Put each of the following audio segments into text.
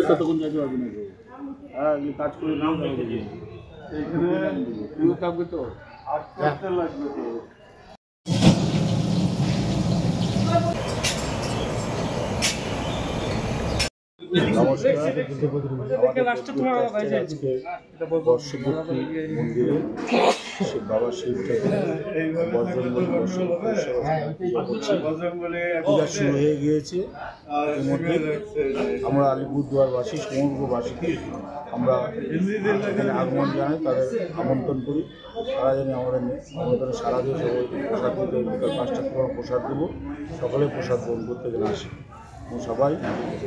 ততক্ষণ যাইতে পারবি না। হ্যাঁ, কাজ করে নাম তুইও থাকবে তো, আসতে লাগবে তো। নমস্কার, বর্ষপূর্তি মন্দিরে বাবা শিব পূজা শুরু হয়ে গিয়েছে। এর মধ্যে আমরা আলিপুরদুয়ারবাসী সমগ্রবাসীকে আমরা এখানে আগমন জানাই, তাদের আমন্ত্রণ করি। তারা যেন আমাদের আমন্ত্রণে সারা দিয়ে প্রসাদ দিতে বিকাল 5টার সময় প্রসাদ দেবো। সকলে প্রসাদ গ্রহণ করতে গেলে আসে এবং সবাই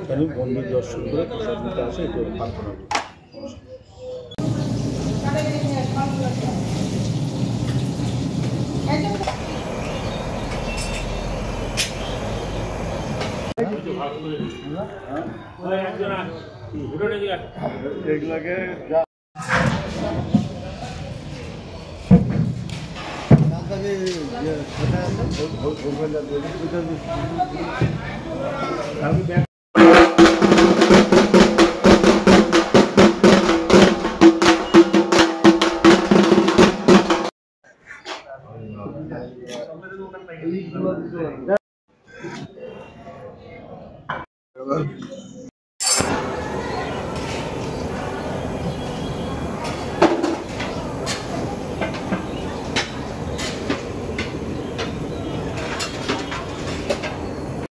এখানে মন্দির দর্শন করে প্রসাদ নিতে আসে, এটি প্রার্থনা করি। এগুলাকে